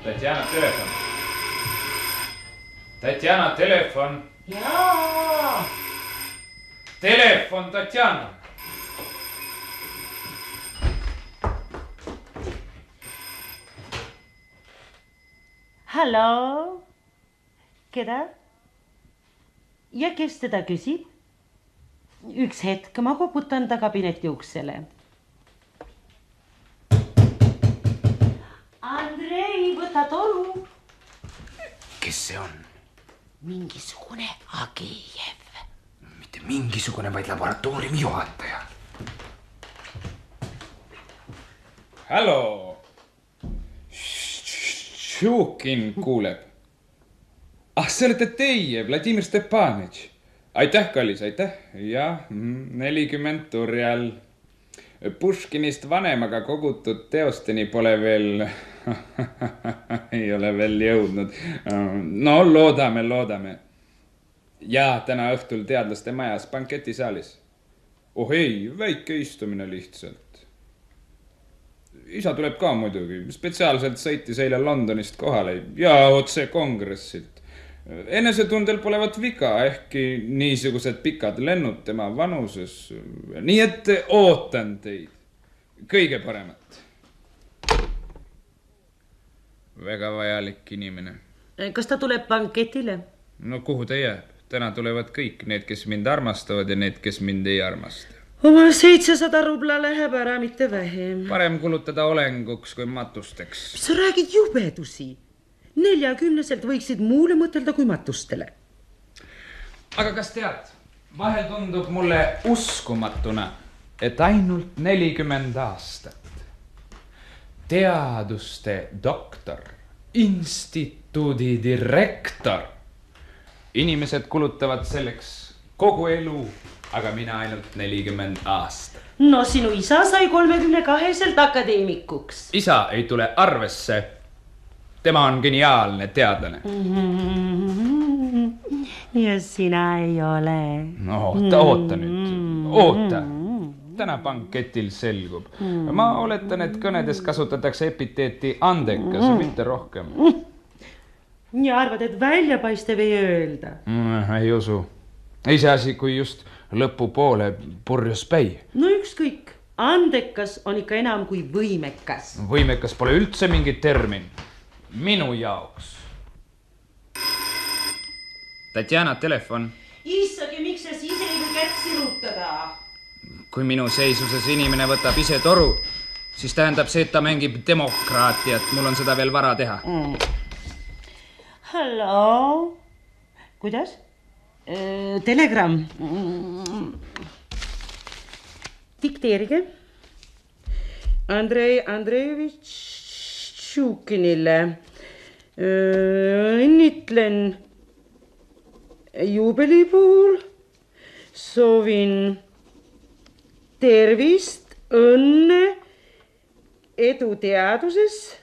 Tatjana, telefon. Tatjana, telefon. Jaa. Telefon, Tatjana. Hallo? Keda? Ja kes teda küsib? Üks hetk, ma koputan ta kabineti uksele. Andrei, võta toru. Kes see on? Mingisugune Agijev. Mitte mingisugune, vaid laboratooriumi juhataja. Hallo. Šukin kuuleb. See olete teie, Vladimir Stepanitš. Aitäh, kallis, aitäh. Jah, 40 turjal. Puškinist vanemaga kogutud teosteni pole veel... ei ole veel jõudnud. No, loodame. Ja täna õhtul teadlaste majas banketisaalis. Oh ei, väike istumine lihtsalt. Isa tuleb ka muidugi. Spetsiaalselt sõitis eile Londonist kohale ja otse kongressilt. Enesetundel polevat viga, ehkki niisugused pikad lennud tema vanuses. Nii et ootan teid. Kõige paremat. Väga vajalik inimene. Kas ta tuleb banketile? No kuhu ta jääb? Täna tulevad kõik need, kes mind armastavad ja need, kes mind ei armasta. Oma 700 rubla läheb ära, mitte vähem. Parem kulutada olenguks kui matusteks. Sa räägid jubedusi. 40-selt võiksid muule mõtelda kui matustele. Aga kas tead, vahel tundub mulle uskumatuna, et ainult 40 aastat. Teaduste doktor, instituudi direktor. Inimesed kulutavad selleks kogu elu, aga mina ainult 40 aastat. No sinu isa sai 32-selt akadeemikuks. Isa ei tule arvesse. Tema on geniaalne teadlane. Ja sina ei ole. No oota nüüd. Oota. Täna banketil selgub. Ma oletan, et kõnedes kasutatakse epiteeti andekas, mitte rohkem. Ja arvad, et väljapaistev ei öelda? Ei usu. Ei see asi, kui just lõpupoole purjus päi. No ükskõik. Andekas on ikka enam kui võimekas. Võimekas pole üldse mingi termin. Minu jaoks. Tatjana, telefon. Issagi, miks sa ise ei või kätt sirutada? Kui minu seisuses inimene võtab ise toru, siis tähendab see, et ta mängib demokraatiat. Mul on seda veel vara teha. Hallo? Kuidas? Telegram. Dikteerige. Andrei Andreevitš Šukinile. Õnnitlen juubeli puhul. Soovin tervist, õnne, edu teaduses.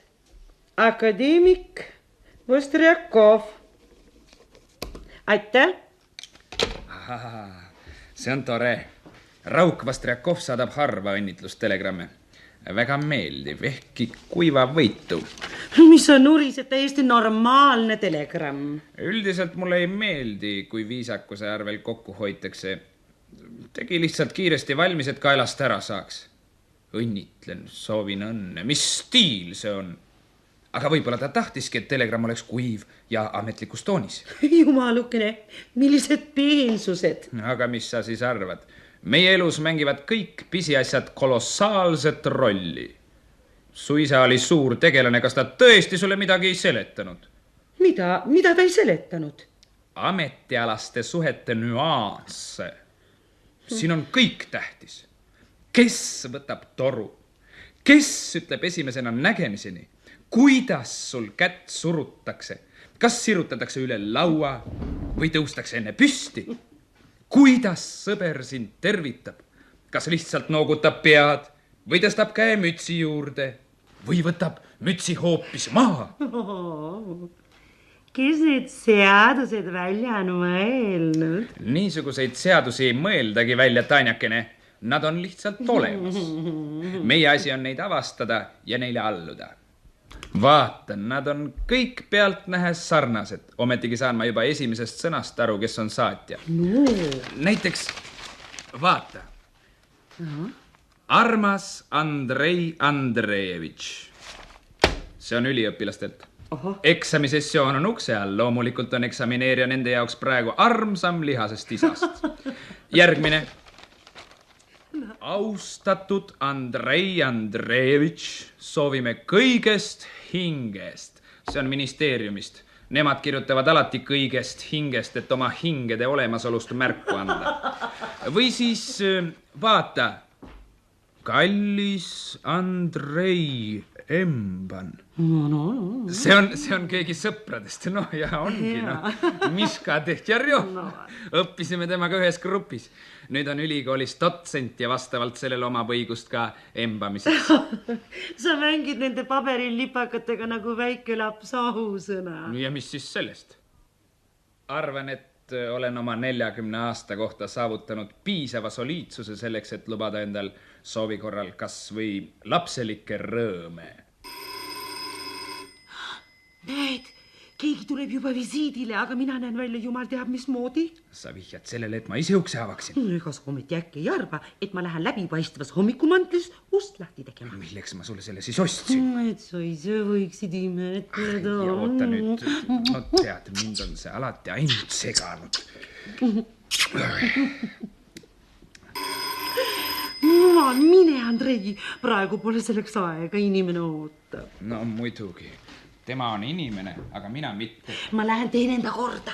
Akadeemik Vostriakov. Aitäh. See on tore. Rauk Vostriakov saadab harva õnnitlustelegrammi. Väga meeldiv, ehkki kuiva võitu. Mis on nurised, täiesti normaalne telegramm. Üldiselt mulle ei meeldi, kui viisakuse arvel kokku hoitakse. Tegi lihtsalt kiiresti valmis, et kaelast ära saaks. Õnnitlen, soovin õnne. Mis stiil see on? Aga võib-olla ta tahtiski, et telegramm oleks kuiv ja ametlikus toonis. Jumalukene, millised peensused. Aga mis sa siis arvad? Meie elus mängivad kõik pisiasjad kolossaalset rolli. su isa oli suur tegelane, kas ta tõesti sulle midagi ei seletanud? Mida ta ei seletanud? Ametialaste suhete nüansse. Siin on kõik tähtis. Kes võtab toru? Kes ütleb esimesena nägemiseni? Kuidas sul kätt surutakse? Kas sirutatakse üle laua või tõustakse enne püsti? Kuidas sõber sind tervitab? Kas lihtsalt noogutab pead või tõstab käe mütsi juurde või võtab mütsi hoopis maha? Kes need seadused välja on mõelnud? Niisuguseid seadusi ei mõeldagi välja, Tanjakene. Nad on lihtsalt olemas. Meie asi on neid avastada ja neile alluda. Vaata, nad on kõik pealtnähes sarnased. Ometigi saan ma juba esimesest sõnast aru, kes on saatja. No. Näiteks, vaata. Armas Andrei Andreevitš. See on üliõpilastelt. Eksamisessioon on ukse all. Loomulikult on eksamineerija nende jaoks praegu armsam lihasest isast. Järgmine. Austatud Andrei Andreevitš, soovime kõigest hingest. See on ministeeriumist. Nemad kirjutavad alati kõigest hingest, et oma hingede olemasolust märku anda. Või siis vaata, kallis Andrei Emban. See on keegi sõpradest. No ja ongi, Miška Tehtjarjov. Õppisime temaga ühes grupis. Nüüd on ülikoolis dotsent ja vastavalt sellele omab õigust ka embamiseks. Sa mängid nende paberil lipakatega nagu väike laps ahusõna. Ja mis siis sellest? Arvan, et olen oma 40 aasta kohta saavutanud piisava soliidsuse selleks, et lubada endal soovi korral kas või lapselikke rõõme. Näed, keegi tuleb juba visiidile, aga mina näen välja jumal teab mismoodi. Sa vihjad sellele, et ma ise ukse avaksin. Ega sa ometi äkki ei arva, et ma lähen läbipaistvas hommikumantlis ust lahti tegema. Milleks ma sulle selle siis ostsin? Et sa ise võiksid imetleda. Ja oota nüüd, no tead, mind on see alati ainult seganud. Mine, Andrei, praegu pole selleks aega, inimene ootab. No muidugi. Tema on inimene, aga mina mitte. Ma lähen teen enda korda.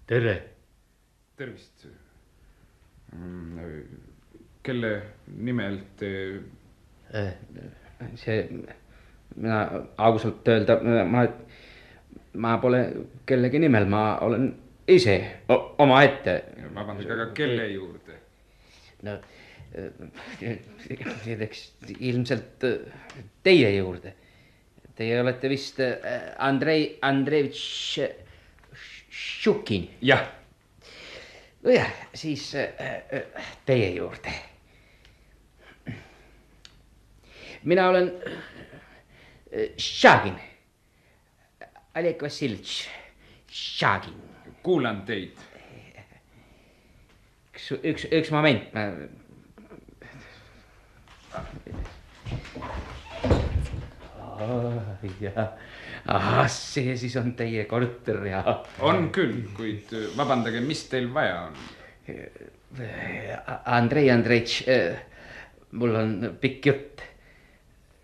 Tere. Tervist. Kelle nimel te... Mina ausalt öelda, ma pole kellegi nimel, ma olen ise oma ette. Vabandust, aga kelle juurde? No, ilmselt teie juurde. Teie olete vist Andrei Andreevitš Šukin. Jah. Nojah, siis teie juurde. Mina olen Šagin. Oleg Vassilitš Šagin. Kuulan teid. Üks moment. See siis on teie korter ja... On küll, kuid vabandage, mis teil vaja on? Andrei Andreitš, mul on pikk jutt.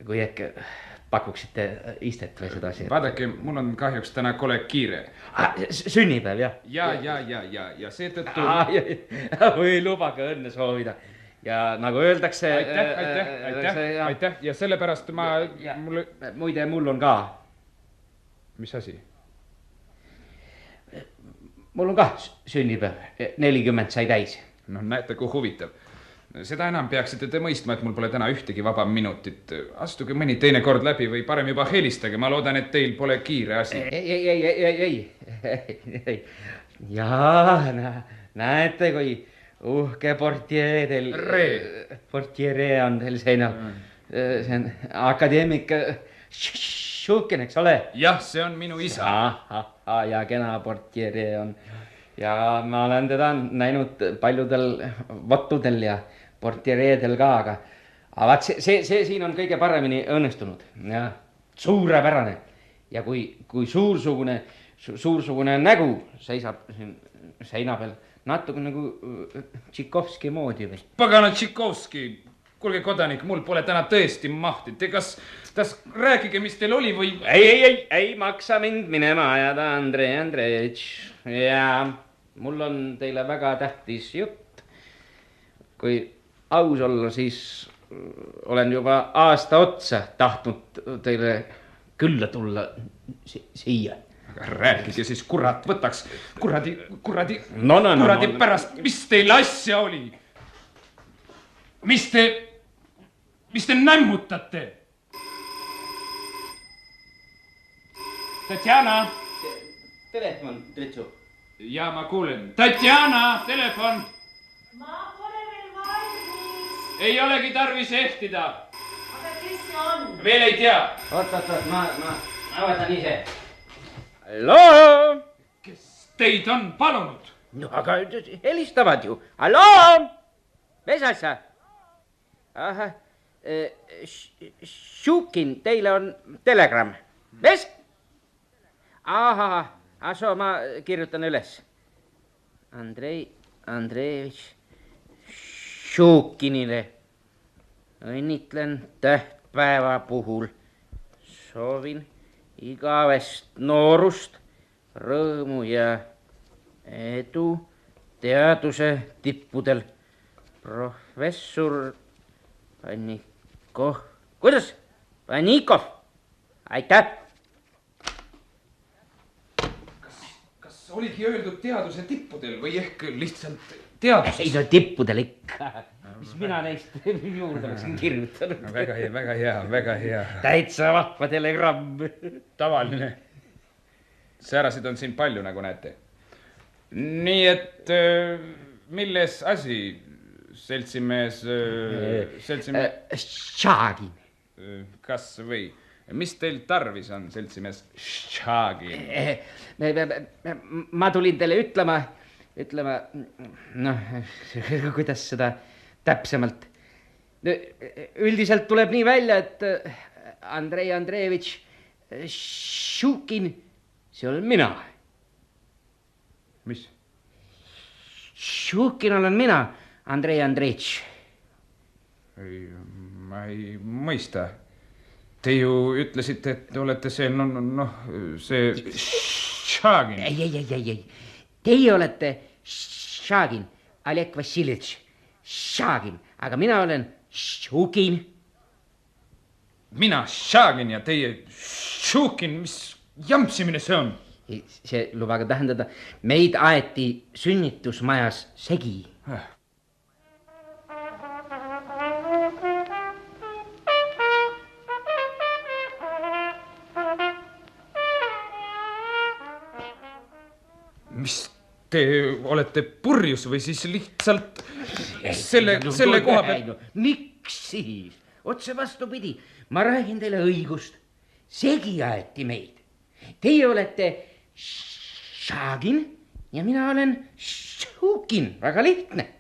Kui äkki pakuksite istet või seda asja. Vaadake, mul on kahjuks täna kole kiire. Sünnipäev, jah? Ja seetõttu... Või lubage õnne soovida. Ja nagu öeldakse... Aitäh. Ja sellepärast ma... Muide, mul on ka. Mis asi? Mul on ka sünnipäev. 40 sai täis. No näete, kui huvitav. Seda enam peaksite te mõistma, et mul pole täna ühtegi vaba minutit. Astuge mõni teine kord läbi või parem juba helistage. Ma loodan, et teil pole kiire asi. Ei. Jaa, näete, kui uhke portiere on teil seinal. See on akadeemik Šukin, eks ole? Jah, see on minu isa. Ja kena portiere on. Ja ma olen teda näinud paljudel vottudel ja portiereedel ka, aga vaat see siin on kõige paremini õnnestunud. Ja suurepärane. ja kui suursugune nägu seisab siin seina peal, natuke nagu Tšikovski moodi või? Pagana Tšikovski, kuulge kodanik, mul pole täna tõesti mahti. Te kas rääkige, mis teil oli või? Ei maksa mind minema ajada, Andrei Andreevitš. Ja mul on teile väga tähtis jutt. Kui aus olla, siis olen juba aasta otsa tahtnud teile külla tulla siia. Aga rääkige siis, kurat, võtaks kuradi No. pärast, mis teil asja oli? Mis te nämmutate? Tatjana! Telefon, Tritsu. Ja ma kuulen. Tatjana, telefon! Ma pole veel valmis. Ei olegi tarvis ehtida. Aga kes see on? Veel ei tea. Oot, ma võtan ise. Halloo! Kes teid on palunud? No aga helistavad ju. Halloo! Mis asja? Ahah, Šukin, teile on telegramm. Mis? Ahah, aso, ma kirjutan üles. Andrei Andreevitš Šukinile. Õnnitlen tähtpäeva puhul. Soovin igavest noorust, rõõmu ja edu teaduse tippudel. Professor Pannikov. Kuidas? Pannikov. Aitäh. Kas oligi öeldud teaduse tippudel või ehk lihtsalt teadus? Ei no tippudel ikka. Mis mina neist juurde oleksin kirjutanud. Väga hea. Täitsa vahva telegramm. Tavaline. Säärasid on siin palju, nagu näete. Nii et milles asi, seltsimees? Šagin. Kas või? Mis teil tarvis on, seltsimees Šagin? Ma tulin teile ütlema, noh, kuidas seda täpsemalt. Üldiselt tuleb nii välja, et Andrei Andreevitš Šukin, see olen mina. Mis? Šukin olen mina, Andrei Andreevitš. Ma ei mõista. Te ju ütlesite, et te olete see, see Šagin. Ei. Teie olete Šagin, Oleg Vassiljevitš Šagin, aga mina olen Šukin. Mina Šagin ja teie Šukin, mis jampsimine see on? See lubaga tähendada, meid aeti sünnitusmajas segi. Mis te olete purjus või siis lihtsalt selle koha peal? Miks siis? Otse vastupidi, ma räägin teile õigust. Segi aeti meid. Teie olete Šagin ja mina olen Šukin. Väga lihtne.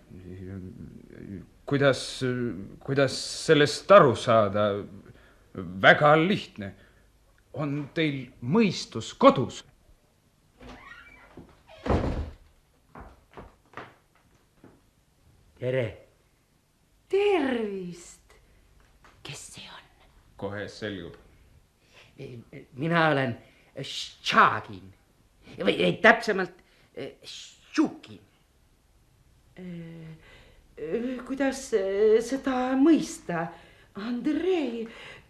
Kuidas sellest aru saada? Väga lihtne. On teil mõistus kodus? Tere. Tervist. Kes see on? Kohe selgub. Mina olen Šagin. Või täpsemalt Šukin. Kuidas seda mõista? Andrei.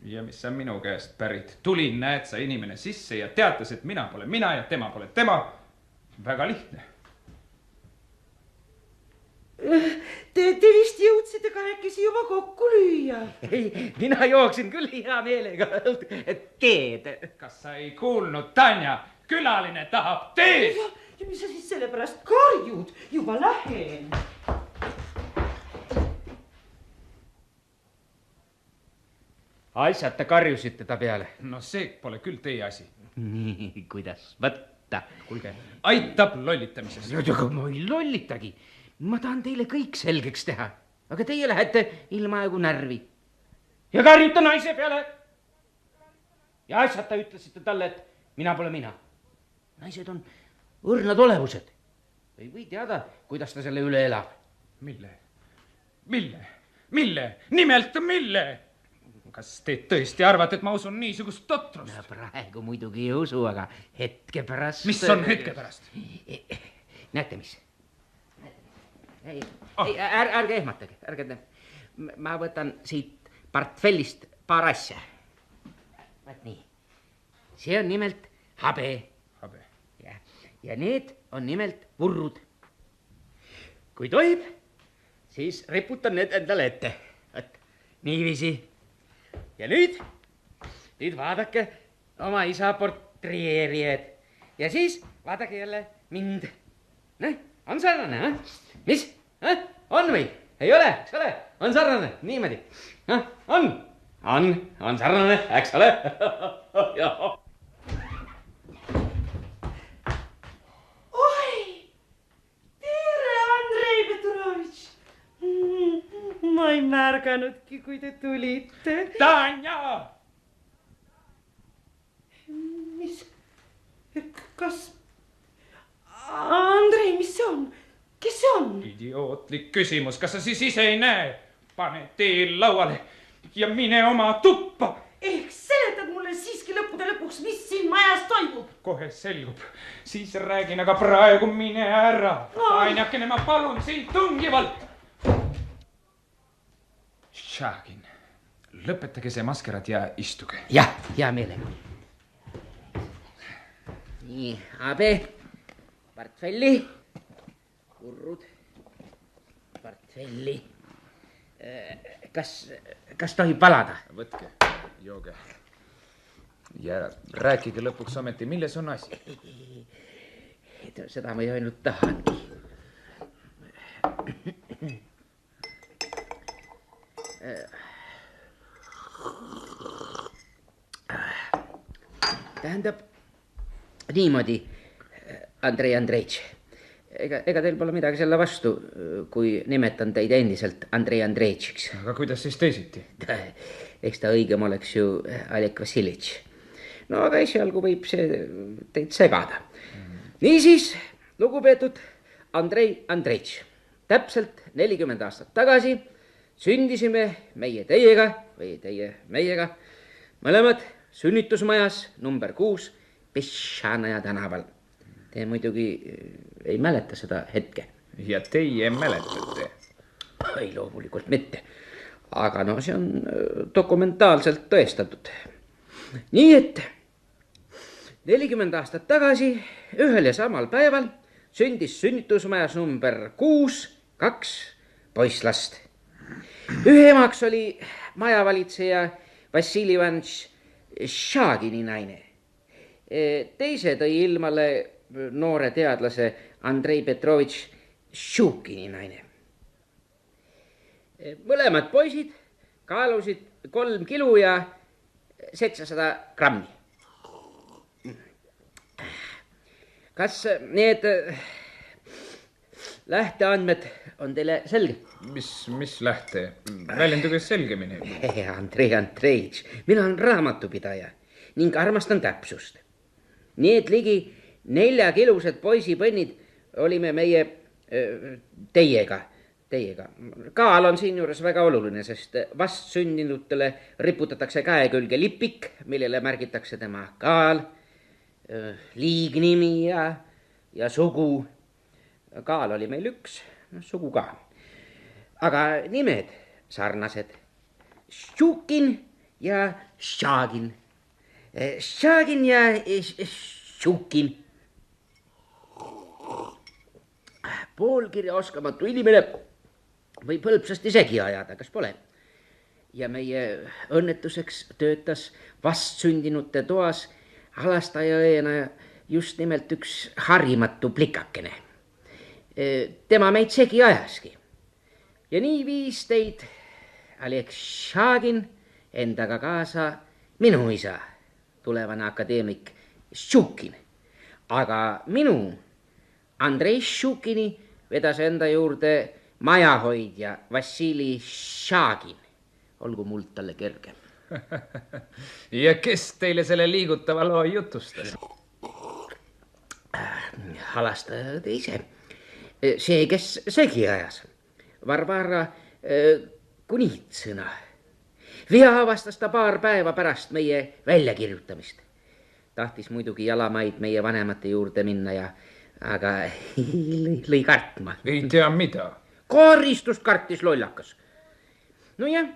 Ja mis on minu käest pärit? Tulin, näed sa inimene sisse ja teatas, et mina pole mina ja tema pole tema. Väga lihtne. Te vist jõudsite kahekesi juba kokku lüüa. Ei, mina jooksin küll hea meelega teed. Kas sa ei kuulnud, Tanja? Külaline tahab teed. Ja mis sa siis selle pärast karjud? Juba lähen. Asjad te karjusite ta peale. No see pole küll teie asi. Nii, kuidas võtta? Kuulge, aitab lollitamisest. Aga ma ei lollitagi. Ma tahan teile kõik selgeks teha. Aga teie lähete ilmaaegu närvi. Ja karjute naise peale. Ja asjata ütlesite talle, et mina pole mina. Naised on õrnad olevused. Ei või teada, kuidas ta selle üle elab. Mille? Nimelt mille? Kas te tõesti arvate, et ma usun niisugust totrust? Praegu muidugi ei usu, aga hetke pärast... Mis on hetke pärast? Näete, mis? Ärge ehmatage, ma võtan siit portfellist paar asja. Vaat nii. See on nimelt habe. Ja need on nimelt purrud. Kui tohib, siis riputan need endale ette. Vaat, niiviisi. Ja nüüd vaadake oma isa portreerijad. Ja siis vaadake jälle mind. On sarnane, eh? Mis? On või? Ei ole, eks ole? On sarnane, niimoodi. On sarnane, eks ole? Oi, tere, Andrei Petrovitš. Ma ei märganudki, kui te tulite. Tanja! Mis? Kas... Andrei, mis see on? Kes see on? Idiootlik küsimus, kas sa siis ise ei näe? Pane teel lauale ja mine oma tuppa. Ehk seletad mulle siiski lõppude lõpuks, mis siin majas toimub? Kohe selgub, siis räägin, aga praegu mine ära. Ainakene, ma palun sind tungivalt. Šagin, lõpetage see maskerad ja istuge. Jah, hea meelega. Nii, abe, portfelli, purrud, portfelli. Kas tohib valada? Võtke, jooge. Ja rääkige lõpuks ometi, milles on asi? Seda ma ju ainult tahangi. Tähendab niimoodi, Andrei Andreitš, ega teil pole midagi selle vastu, kui nimetan teid endiselt Andrei Andreitšiks. Aga kuidas siis teisiti? Eks ta õigem oleks ju Oleg Vassilitš. No aga esialgu võib see teid segada. Niisiis, lugupeetud Andrei Andreitš, täpselt 40 aastat tagasi sündisime meie teiega või teie meiega mõlemad sünnitusmajas number 6 Pešanaja tänaval. Te muidugi ei mäleta seda hetke. Ja teie mäletate? Ei, loomulikult mitte. Aga no see on dokumentaalselt tõestatud. Nii et 40 aastat tagasi ühel ja samal päeval sündis sünnitusmajas number 6 2 poisslast. Ühe emaks oli majavalitseja Vassili Ivanitš Šagini naine. Teise tõi ilmale noore teadlase Andrei Petrovitš Šukini naine. Mõlemad poisid kaalusid 3 kilo ja 700 grammi. Kas need lähteandmed on teile selge? Mis lähte? Väljenduge selgemini. Andrei Andreitš, mina olen raamatupidaja ning armastan täpsust. Need ligi 4-kilused poisipõnnid olime meie teiega. Kaal on siinjuures väga oluline, sest vastsündinutele riputatakse käe külge lipik, millele märgitakse tema kaal, liignimi ja sugu. Kaal oli meil üks, sugu ka. Aga nimed sarnased. Šukin ja Šagin. Šagin ja Šukin. Poolkirja oskamatu inimene võib hõlpsasti segi ajada, kas pole? Ja meie õnnetuseks töötas vastsündinute toas alastajaõena just nimelt üks harimatu plikakene. Tema meid segi ajaski. Ja nii viis teid Oleg Šagin endaga kaasa minu isa, tulevane akadeemik Šukin. Aga minu Andrei Šukini vedas enda juurde majahoidja Vassili Šagin. Olgu muld talle kerge. ja kes teile selle liigutava loo jutustas? Halastajad ise. See, kes segi ajas. Varvara Kunitsõna. Vea avastas ta paar päeva pärast meie väljakirjutamist. Tahtis muidugi jalamaid meie vanemate juurde minna aga lõi kartma. Ei tea mida. Karistust kartis lollakas. No jah.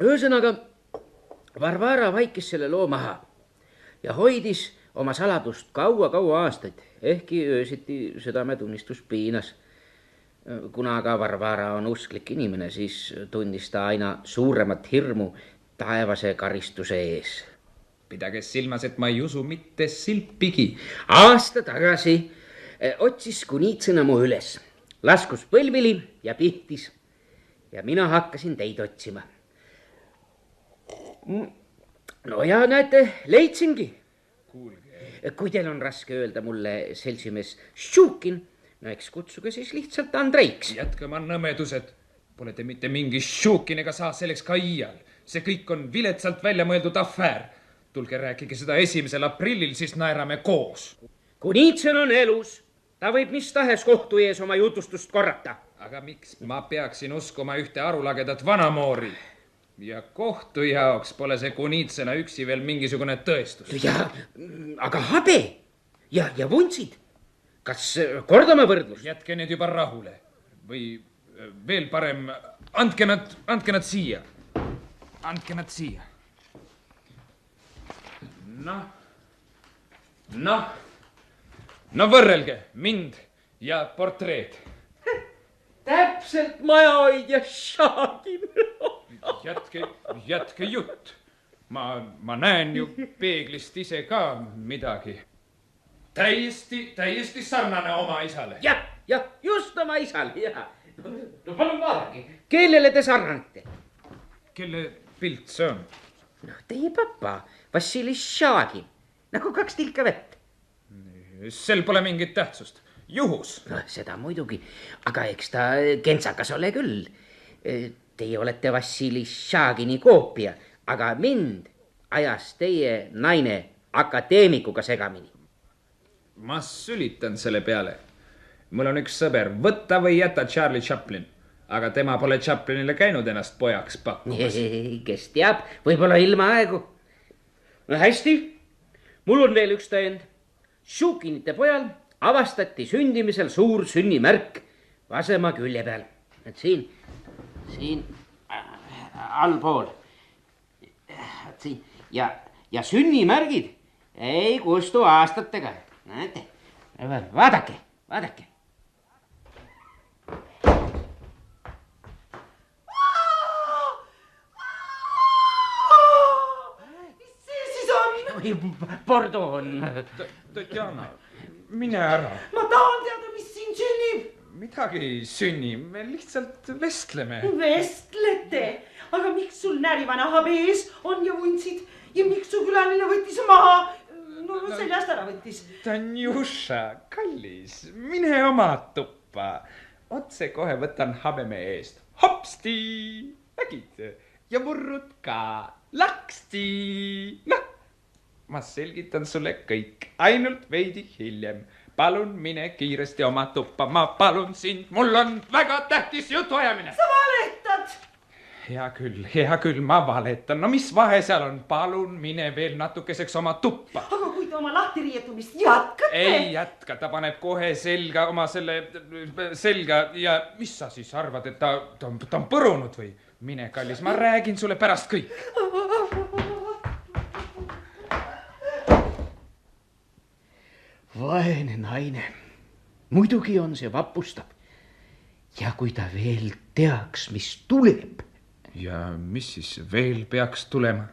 Ühesõnaga, Varvara vaikis selle loo maha ja hoidis oma saladust kaua aastaid, ehkki öösiti südametunnistus piinas. Kuna aga Varvara on usklik inimene, siis tundis ta aina suuremat hirmu taevase karistuse ees. Pidage silmas, et ma ei usu mitte silpigi. Aasta tagasi otsis Kunitsõna mu üles, laskus põlvili ja pihtis ja mina hakkasin teid otsima. No ja näete, leidsingi. Kui teil on raske öelda mulle seltsimees Šukin, no eks kutsuge siis lihtsalt Andreiks. Jätke oma nõmedused. Pole te mitte mingi Šukin ega saa selleks ka iial. See kõik on viletsalt välja mõeldud afäär. Tulge rääkige seda 1. aprillil, siis naerame koos. Kunitsõn on elus. Ta võib mis tahes kohtu ees oma jutustust korrata. Aga miks ma peaksin uskuma ühte arulagedat vanamoori? Ja kohtu jaoks pole see Kunitsõna üksi veel mingisugune tõestus. Ja, aga habe ja vuntsid. Kas kordame võrdlust? Jätke need juba rahule. Või veel parem, andke nad siia. Andke nad siia. No võrrelge mind ja portreed. Täpselt majahoidja Šagin. Jätke jutt. Ma näen ju peeglist ise ka midagi. Täiesti sarnane oma isale. Ja, just oma isale, ja. No palun vaadake, kellele te sarnanete? Kelle pilt see on? No, teie papa, Vassili Šagin, nagu 2 tilka vett. Sel pole mingit tähtsust. Juhus. No, seda muidugi, aga eks ta kentsakas ole küll. Teie olete Vassili Šagini koopia, aga mind ajas teie naine akadeemikuga segamini. Ma sülitan selle peale. Mul on üks sõber, võtta või jäta Charlie Chaplin. Aga tema pole Chaplinile käinud ennast pojaks pakkumas. Kes teab, võib-olla ilma aegu. No hästi, mul on veel üks tõend. Šukinite pojal avastati sündimisel suur sünnimärk vasema külje peal. Et siin allpool. Ja sünnimärgid ei kustu aastatega. Näete, vaadake. Mis see siis on? Pardon. Tatjana, mine ära. Ma tahan teada, mis siin sünnib. Midagi ei sünni, me lihtsalt vestleme. Vestlete? Aga miks sul närivana habe ees on ja vuntsid? Ja miks su külaline võttis maha? No seljast ära võttis. Tanjuša, kallis, mine oma tuppa. Otse kohe võtan habeme eest. Hopsti, nägid? Ja murrud ka. Laksti. Noh, ma selgitan sulle kõik. Ainult veidi hiljem. Palun mine kiiresti oma tuppa. Ma palun sind. Mul on väga tähtis jutuajamine. Sa valetad. Hea küll, ma valetan. No mis vahe seal on? Palun mine veel natukeseks oma tuppa. Aga kui te oma lahtiriietumist jätkate? Ei jätka, ta paneb kohe selga oma selle selga ja mis sa siis arvad, et ta on põrunud või? Mine, kallis, ma räägin sulle pärast kõik. Vaene naine. Muidugi on see vapustav. Ja kui ta veel teaks, mis tuleb. Ja mis siis veel peaks tulema?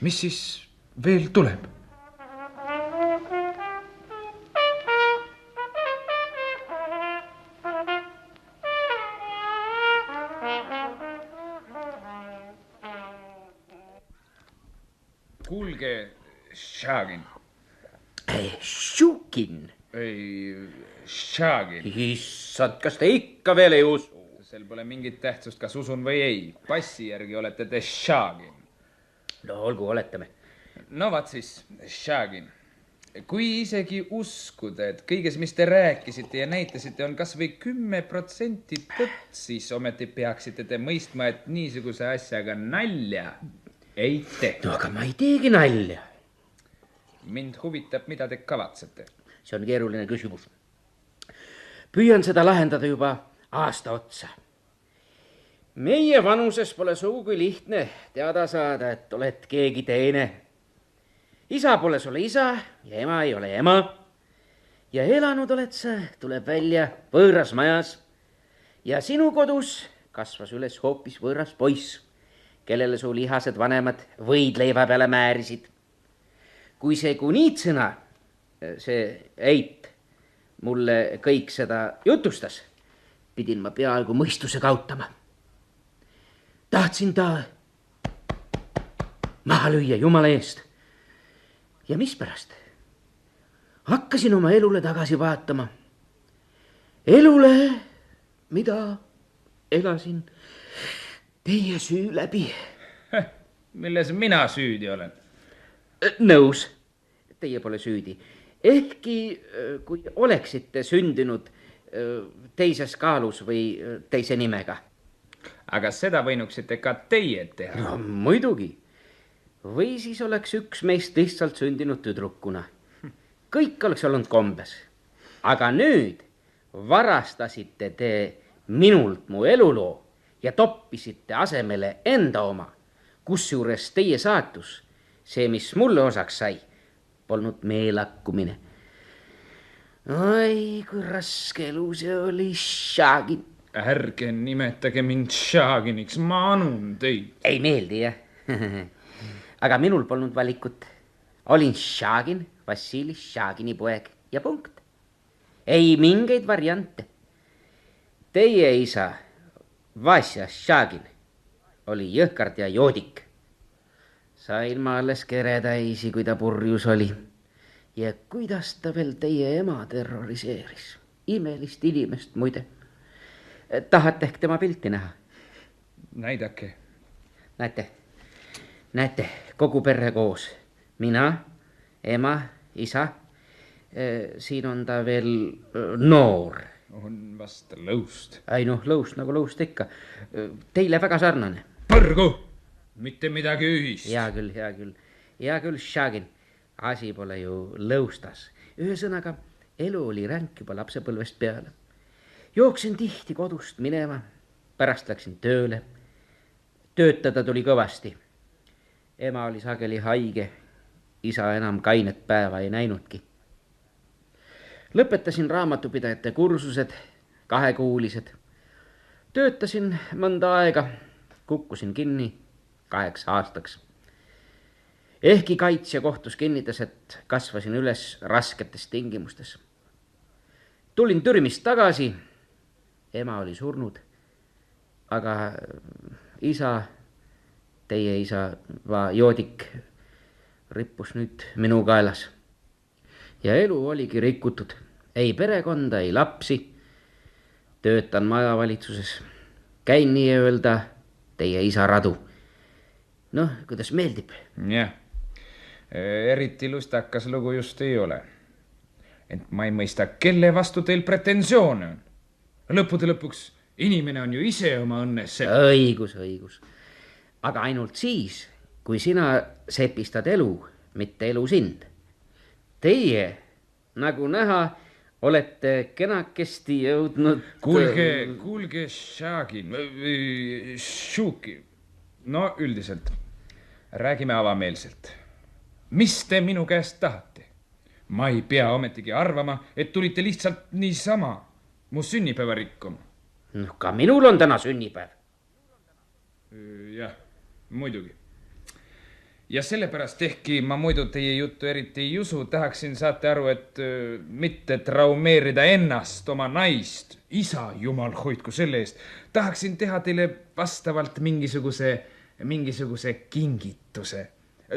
Mis siis veel tuleb? Kuulge, Šagin. Šukin. Ei, Šagin. Issand, kas te ikka veel ei usu? Sel pole mingit tähtsust, kas usun või ei. Passi järgi olete te Shagin. No olgu, oletame. No vaat siis, Shagin. Kui isegi uskuda, et kõiges, mis te rääkisite ja näitasite, on kas või 10% tõtt, siis ometi peaksite te mõistma, et niisuguse asjaga nalja ei tee. No aga ma ei teegi nalja. Mind huvitab, mida te kavatsete. See on keeruline küsimus. Püüan seda lahendada juba aasta otsa. Meie vanuses pole sugugi lihtne teada saada, et oled keegi teine. Isa pole sulle isa ja ema ei ole ema. Ja elanud oled sa, tuleb välja võõras majas. Ja sinu kodus kasvas üles hoopis võõras poiss, kellele su lihased vanemad võidleiva peale määrisid. Kui see kuniitsõna, see Eit, mulle kõik seda jutustas, pidin ma peaaegu mõistuse kaotama. Tahtsin ta maha lüüa jumala eest. Ja mispärast? Hakkasin oma elule tagasi vaatama. Elule, mida elasin teie süü läbi. Milles mina süüdi olen? Nõus, teie pole süüdi. Ehkki kui oleksite sündinud teises kaalus või teise nimega. Aga seda võinuksite ka teie teha. No, muidugi. Või siis oleks üks meist lihtsalt sündinud tüdrukuna. Kõik oleks olnud kombes. Aga nüüd varastasite te minult mu eluloo ja toppisite asemele enda oma, kusjuures teie saatus, see, mis mulle osaks sai, polnud meelakkumine. Oi, kui raske elu see oli, Shagin. Ärge nimetage mind Shaginiks, ma anun teid. Ei meeldi, jah? Aga minul polnud valikut. Olin Shagin, Vassili Shagini poeg ja punkt. Ei mingeid variante. Teie isa, Vasja Shagin, oli jõhkard ja joodik. Sain ma alles keredaisi, kui ta purjus oli. Ja kuidas ta veel teie ema terroriseeris. Imelist inimest muide. Tahate ehk tema pilti näha? Näidake. Näete, kogu perre koos. Mina, ema, isa. Siin on ta veel noor. On vast lõust. Ai noh, lõust nagu lõust ikka. Teile väga sarnane. Põrgu! Mitte midagi ühist. Hea küll, Shagin. Asi pole ju lõustas. Ühesõnaga, elu oli ränk juba lapsepõlvest peale. Jooksin tihti kodust minema. Pärast läksin tööle. Töötada tuli kõvasti. Ema oli sageli haige, isa enam kainet päeva ei näinudki. Lõpetasin raamatupidajate kursused, 2-kuulised. Töötasin mõnda aega, kukkusin kinni 8 aastaks. Ehkki kaitsja kohtus kinnitas, et kasvasin üles rasketes tingimustes. Tulin Türmist tagasi, ema oli surnud, aga isa... Teie isa, joodik, rippus nüüd minu kaelas. Ja elu oligi rikutud. Ei perekonda, ei lapsi. Töötan majavalitsuses. Käin nii öelda teie isa radu. Noh, kuidas meeldib? Jah, eriti lustakas lugu just ei ole. Ent ma ei mõista, kelle vastu teil pretensioone on. Lõppude lõpuks inimene on ju ise oma õnnes. Õigus. Aga ainult siis, kui sina sepistad elu, mitte elu sind. Teie, nagu näha, olete kenakesti jõudnud... Kuulge, Shagin, Shuki. No üldiselt, räägime avameelselt. Mis te minu käest tahate? Ma ei pea ometigi arvama, et tulite lihtsalt niisama mu sünnipäeva rikkuma. No, ka minul on täna sünnipäev. Jah. Muidugi. Ja sellepärast ehkki ma muidu teie juttu eriti ei usu, tahaksin saate aru, et mitte traumeerida ennast, oma naist, isa, jumal hoidku selle eest, tahaksin teha teile vastavalt mingisuguse kingituse.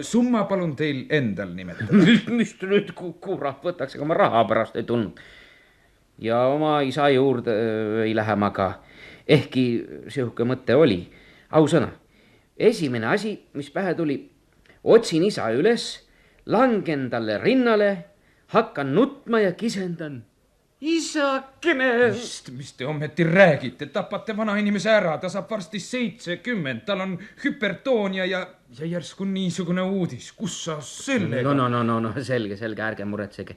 Summa palun teil endal nimetada. Mis nüüd kurat võtaks, ega ma raha pärast ei tulnud. Ja oma isa juurde ei lähe ma ka. ehkki sihuke mõte oli, ausõna. Esimene asi, mis pähe tuli, otsin isa üles, langen talle rinnale, hakkan nutma ja kisendan. Isakene! Mis te ometi räägite, tapate vanainimese ära, ta saab varsti 70, tal on hüpertoonia ja järsku niisugune uudis, kus sa sellega... No, selge, ärge muretsege.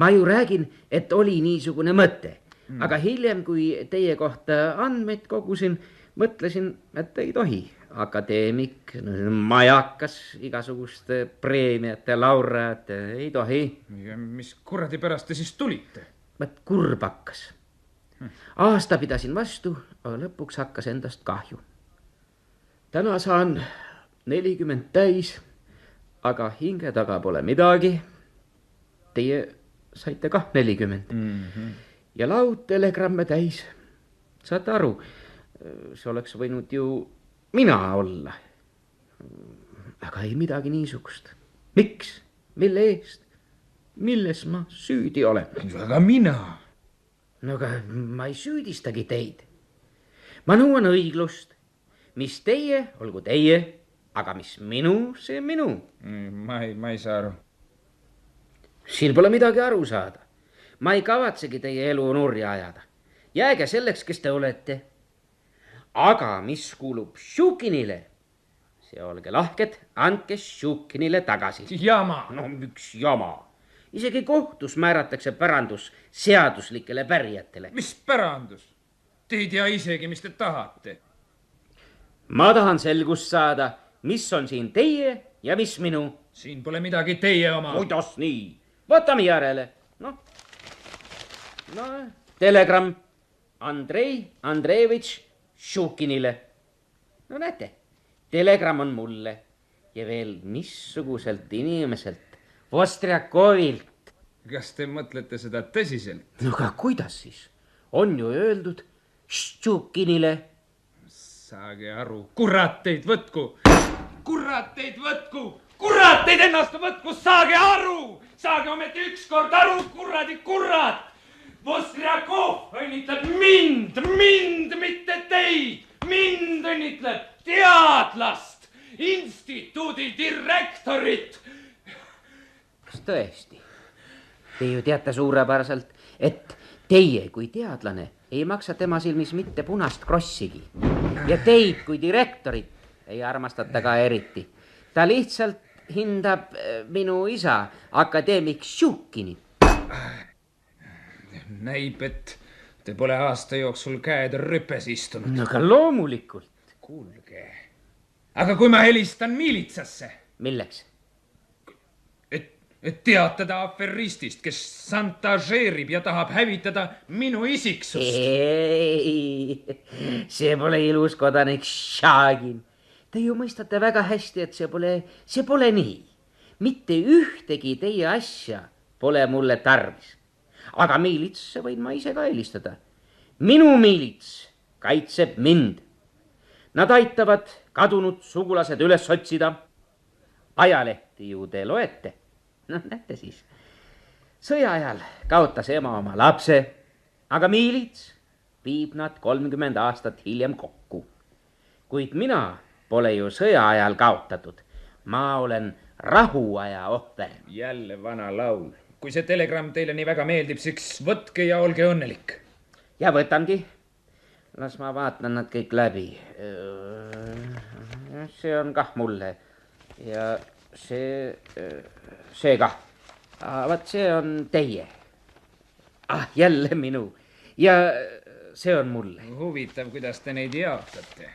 Ma ju räägin, et oli niisugune mõte, aga hiljem, kui teie kohta andmeid kogusin, mõtlesin, et ei tohi. Akadeemik, majakas, igasuguste preemiate, laureate, ei tohi. Ja mis kuradi pärast te siis tulite? Vaat kurb hakkas. Aasta pidasin vastu, aga lõpuks hakkas endast kahju. Täna saan 40 täis, aga hinge taga pole midagi. Teie saite kah 40. Ja laud telegramme täis. Saate aru, see oleks võinud ju mina olla. Aga ei midagi niisugust. Miks? Mille eest? Milles ma süüdi olen? Aga mina? No aga ma ei süüdistagi teid. Ma nõuan õiglust. Mis teie, olgu teie, aga mis minu, see minu. Ma ei saa aru. Siin pole midagi aru saada. Ma ei kavatsegi teie elu nurja ajada. Jääge selleks, kes te olete. Aga mis kuulub Šukinile, see olge lahked, andke Šukinile tagasi. Jama! No üks jama. Isegi kohtus määratakse pärandus seaduslikele pärijatele. Mis pärandus? Te ei tea isegi, mis te tahate. Ma tahan selgust saada, mis on siin teie ja mis minu. Siin pole midagi teie oma. Kuidas nii? Võtame järele. No, telegramm Andrei Andreevitš Šukinile. No näete, telegramm on mulle ja veel missuguselt inimeselt. Vostriakovilt. Kas te mõtlete seda tõsiselt? No aga kuidas siis? On ju öeldud Šukinile. Saage aru, kurat teid võtku! Kurat teid võtku! Kurat teid ennast võtku! Saage aru! Saage ometi ükskord aru, kuradi kurat! Vostriakov õnnitleb mind, mitte teid! Mind õnnitleb teadlast, instituudi direktorit! Kas tõesti? Te ju teate suurepäraselt, et teie kui teadlane ei maksa tema silmis mitte punast krossigi. Ja teid kui direktorit ei armastata ka eriti. Ta lihtsalt hindab minu isa, akadeemik Šukini. Näib, et te pole aasta jooksul käed rüpes istunud. No aga loomulikult. Kuulge, aga kui ma helistan miilitsasse? Milleks? Et teatada aferistist, kes santažeerib ja tahab hävitada minu isiksust. Ei, see pole ilus kodanik Šagin. Te ju mõistate väga hästi, et see pole nii. Mitte ühtegi teie asja pole mulle tarvis. Aga miilitsse võin ma ise ka helistada. Minu miilits kaitseb mind. Nad aitavad kadunud sugulased üles otsida. Ajalehti ju te loete. No näete siis, sõja ajal kaotas ema oma lapse, aga miilits viib nad 30 aastat hiljem kokku. Kuid mina pole ju sõja ajal kaotatud, ma olen rahuaja ohver. Jälle vana laul. Kui see telegramm teile nii väga meeldib, siis võtke ja olge õnnelik. Ja võtangi. Las ma vaatan nad kõik läbi. See on kah mulle ja see kah. Vaat see on teie. Jälle minu. Ja see on mulle. Huvitav, kuidas te neid jaotate.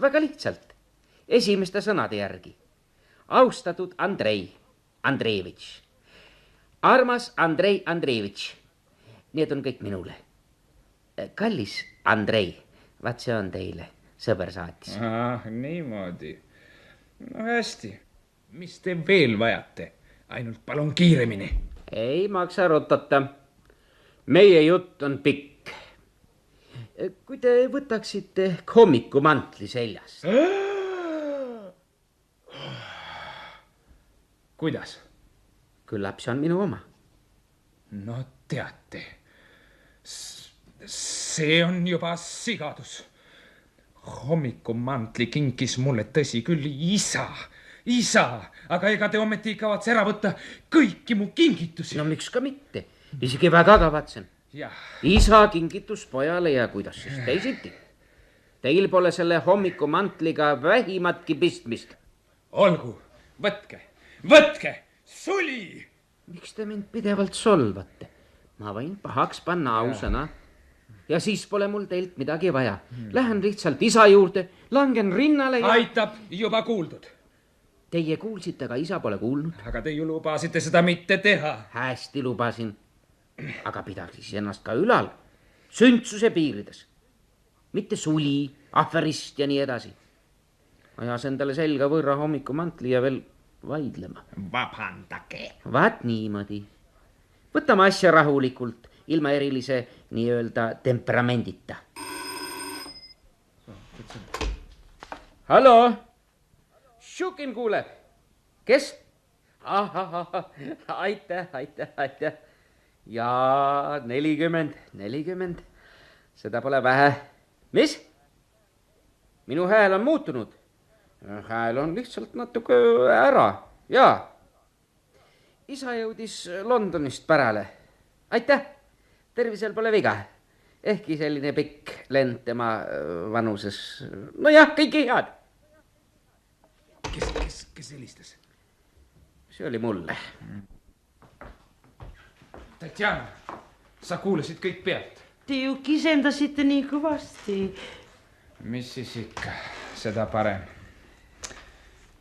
Väga lihtsalt. Esimeste sõnade järgi. Austatud Andrei Andreevitš. Armas Andrei Andreevitš. Need on kõik minule. Kallis Andrei. Vaat see on teile. Sõber saatis. Niimoodi. No hästi. Mis te veel vajate? Ainult palun kiiremini. Ei maksa rutata. Meie jutt on pikk. Kui te võtaksite hommikumantli seljast. Kuidas? Küllap see on minu oma. No teate. see on juba sigadus. Hommikumantli kinkis mulle tõsi küll isa, aga ega te ometi ei kavatse ära võtta kõiki mu kingitusi. No miks ka mitte, isegi väga kavatsen. Jah. Isa kingitus pojale ja kuidas siis teisiti. Teil pole selle hommikumantliga vähimatki pistmist. Olgu, võtke, suli! Miks te mind pidevalt solvate? Ma võin pahaks panna ausana. Ja siis pole mul teilt midagi vaja. Lähen lihtsalt isa juurde, langen rinnale ja... Aitab, juba kuuldud. Teie kuulsite, aga isa pole kuulnud. Aga te ju lubasite seda mitte teha. Hästi lubasin. Aga pidage siis ennast ka ülal. Sündsuse piirides. Mitte suli, ahverist ja nii edasi. Ajas endale selga võrra hommikumantli ja veel vaidlema. Vabandage. Vaat niimoodi. Võtame asja rahulikult, ilma erilise nii-öelda temperamendita. Hallo? Šukin kuuleb. Kes? Aitäh. Ja 40. Seda pole vähe. Mis? Minu hääl on muutunud. Hääl on lihtsalt natuke ära. Jaa. Isa jõudis Londonist pärale. Aitäh. Tervisel pole viga. Ehkki selline pikk lend tema vanuses. No jah, kõike head. Kes helistas? See oli mulle. Tatjana, sa kuulasid kõik pealt. Te ju kisendasite nii kõvasti. Mis siis ikka, seda parem.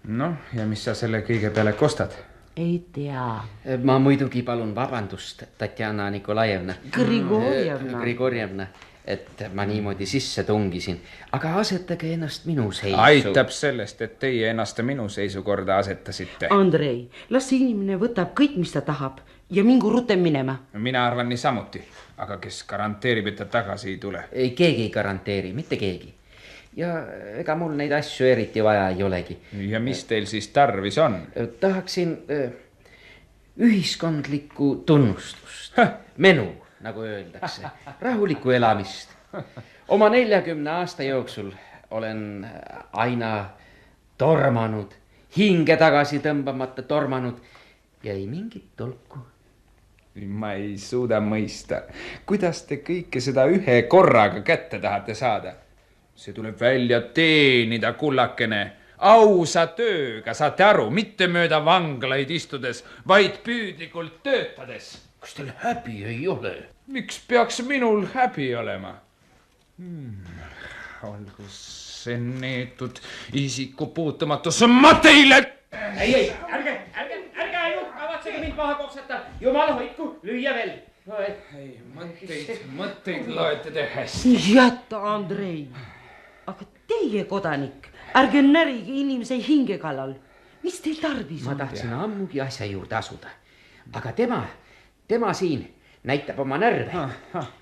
Noh, ja mis sa selle kõige peale kostad? Ei tea. Ma muidugi palun vabandust, Tatjana Nikolajevna. Grigorjevna, et ma niimoodi sisse tungisin. Aga asetage ennast minu seisu. Aitab sellest, et teie ennast minu seisukorda asetasite. Andrei, las inimene võtab kõik, mis ta tahab ja mingu rutem minema. Mina arvan nii samuti, aga kes garanteerib, et ta tagasi ei tule? Ei, keegi ei garanteeri, mitte keegi. Ja ega mul neid asju eriti vaja ei olegi. Ja mis teil siis tarvis on? Tahaksin ühiskondlikku tunnustust. Menu, nagu öeldakse. Rahulikku elamist. Oma 40 aasta jooksul olen aina tormanud, hinge tagasi tõmbamata tormanud ja ei mingit tolku. Ma ei suuda mõista, kuidas te kõike seda ühe korraga kätte tahate saada. See tuleb välja teenida, kullakene, ausa tööga, saate aru, mitte mööda vanglaid istudes, vaid püüdlikult töötades. Kas teil häbi ei ole? Miks peaks minul häbi olema? Olgu see neetud isikupuutumatus, ma teile... Ei, ärge ainult kavatsege mind maha koksata, jumal hoidku, lüüa veel. Ei, mõtteid loete te hästi. Jätta, Andrei. Aga teie kodanik, ärge närige inimese hinge kallal. Mis teil tarvis on? Ma tahtsin ammugi asja juurde asuda. Aga tema siin näitab oma närve.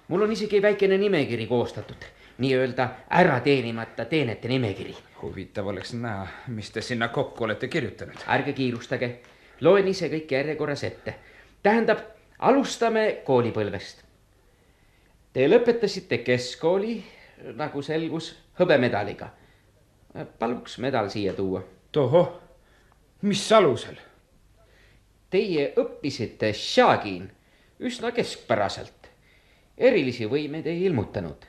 Mul on isegi väikene nimekiri koostatud. Nii-öelda ära teenimata teenete nimekiri. Huvitav oleks näha, mis te sinna kokku olete kirjutanud. Ärge kiirustage. Loen ise kõik järjekorras ette. Tähendab, alustame koolipõlvest. Te lõpetasite keskkooli, nagu selgus, hõbemedaliga. Paluks medal siia tuua. Toho, mis alusel? Teie õppisite Šagin üsna keskpäraselt. Erilisi võimeid ei ilmutanud.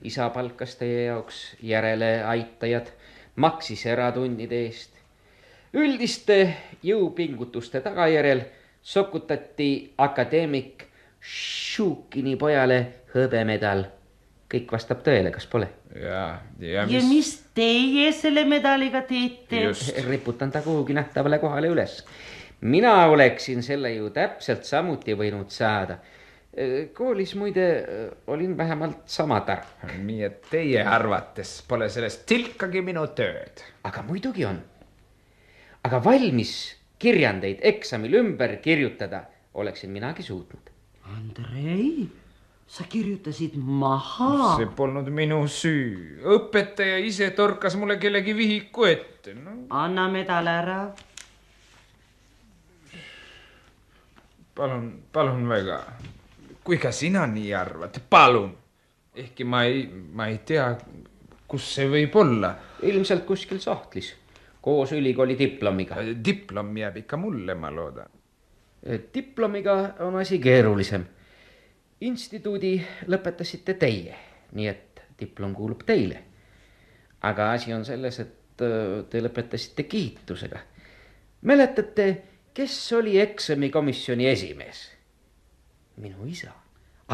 Isa palkas teie jaoks järele aitajad, maksis eratundide eest. Üldiste jõupingutuste tagajärjel sokutati akadeemik Šukini pojale hõbemedal. Kõik vastab tõele, kas pole? Ja mis teie selle medaliga teete? Riputan ta kuhugi nähtavale kohale üles. Mina oleksin selle ju täpselt samuti võinud saada. Koolis muide olin vähemalt sama tark. Nii et teie arvates pole sellest tilkagi minu tööd. Aga muidugi on. Aga valmis kirjandeid eksamil ümber kirjutada oleksin minagi suutnud. Andrei, sa kirjutasid maha. See polnud minu süü. Õpetaja ise torkas mulle kellegi vihiku ette. No. Anna medal ära. Palun väga. Kui ka sina nii arvad, palun. Ehkki ma ei tea, kus see võib olla. Ilmselt kuskil sahtlis, koos ülikooli diplomiga. Diplom jääb ikka mulle, ma loodan. Diplomiga on asi keerulisem. Instituudi lõpetasite teie, nii et diplom kuulub teile. Aga asi on selles, et te lõpetasite kiitusega. Mäletate, kes oli eksamikomisjoni esimees? Minu isa,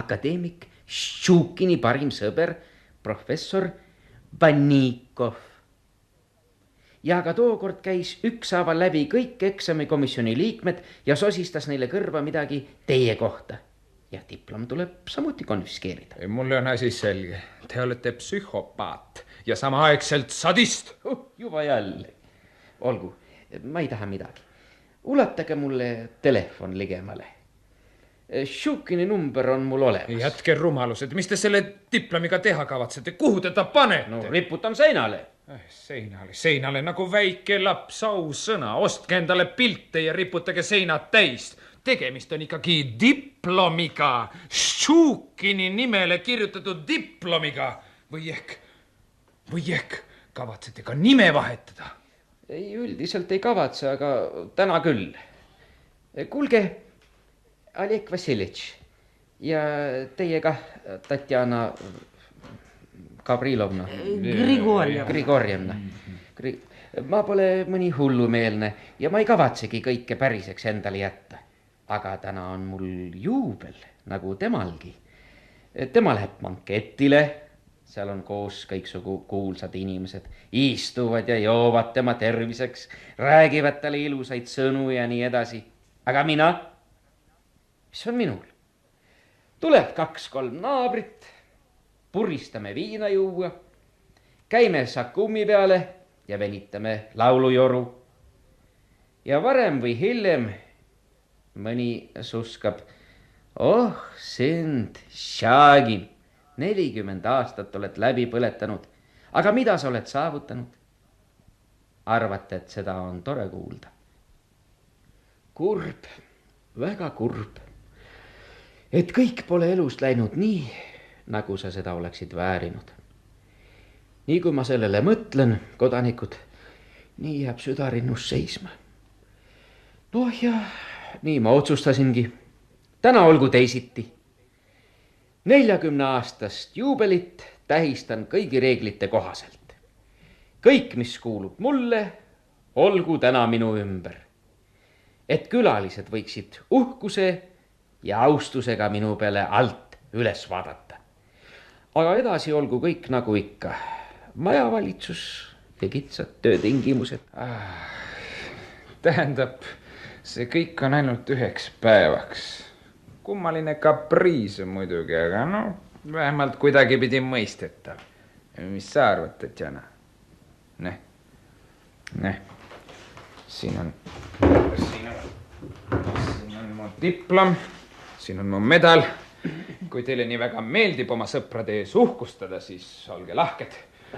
akadeemik Ščukini parim sõber, professor Vannikov. Ja ka tookord käis ükshaaval läbi kõik eksamikomisjoni liikmed ja sosistas neile kõrva midagi teie kohta. Ja diplom tuleb samuti konfiskeerida. Mulle on asi selge. Te olete psühhopaat ja samaaegselt sadist. Juba jälle. Olgu, ma ei taha midagi. Ulatage mulle telefon ligemale. Ščukini number on mul olemas. Jätke rumalused, mis te selle diplomiga teha kavatsete? Kuhu te ta panete? No riputan seinale. Seinale nagu väike laps, ausõna. Ostke endale pilte ja riputage seinad täis. Tegemist on ikkagi diplomiga, Ščukini nimele kirjutatud diplomiga. Või ehk kavatsete ka nime vahetada? Ei, üldiselt ei kavatse, aga täna küll. Kuulge, Oleg Vassilitš ja teie kah, Tatjana Gavrilovna. Grigorjevna. Ma pole mõni hullumeelne ja ma ei kavatsegi kõike päriseks endale jätta. Aga täna on mul juubel, nagu temalgi. Tema läheb banketile, seal on koos kõiksugu kuulsad inimesed, istuvad ja joovad tema terviseks, räägivad talle ilusaid sõnu ja nii edasi. Aga mina? Mis on minul? Tuleb 2-3 naabrit, puristame viina juua, käime sakumi peale ja venitame laulujoru. Ja varem või hiljem mõni suskab, oh sind, Šagin, 40 aastat oled läbi põletanud, aga mida sa oled saavutanud? Arvate, et seda on tore kuulda. Kurb, väga kurb, et kõik pole elust läinud nii, nagu sa seda oleksid väärinud. Nii kui ma sellele mõtlen, kodanikud, nii jääb südarinnus seisma. Noh ja nii ma otsustasingi. Täna olgu teisiti. 40 aastast juubelit tähistan kõigi reeglite kohaselt. Kõik, mis kuulub mulle, olgu täna minu ümber. Et külalised võiksid uhkuse ja austusega minu peale alt üles vaadata. Aga edasi olgu kõik nagu ikka. Majavalitsus ja kitsad töötingimused. Tähendab, see kõik on ainult 1 päevaks. Kummaline kapriis muidugi, aga no, vähemalt kuidagi pidi mõistetav. Mis sa arvad, Tatjana? Siin on mu diplom, siin on mu medal. Kui teile nii väga meeldib oma sõprade ees uhkustada, siis olge lahked.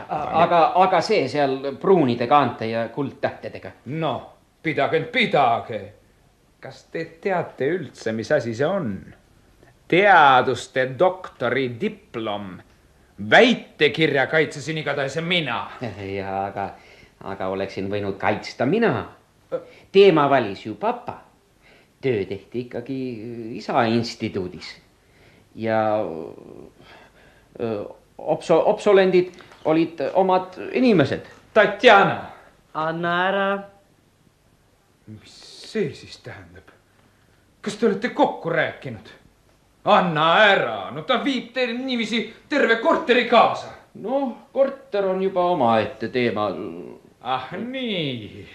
Aga see seal pruunide kaante ja kuldtähtedega. No, pidage. Kas te teate üldse, mis asi see on? Teaduste doktori diplom. Väitekirja kaitsesin igatahes mina. Ja, aga oleksin võinud kaitsta mina. Teema valis ju papa. Töö tehti ikkagi isa instituudis. Ja obsolendid olid omad inimesed. Tatjana! Anna ära. Mis see siis tähendab? Kas te olete kokku rääkinud? Anna ära, no ta viib teile niiviisi terve korteri kaasa. No, korter on juba omaette teema. Nii,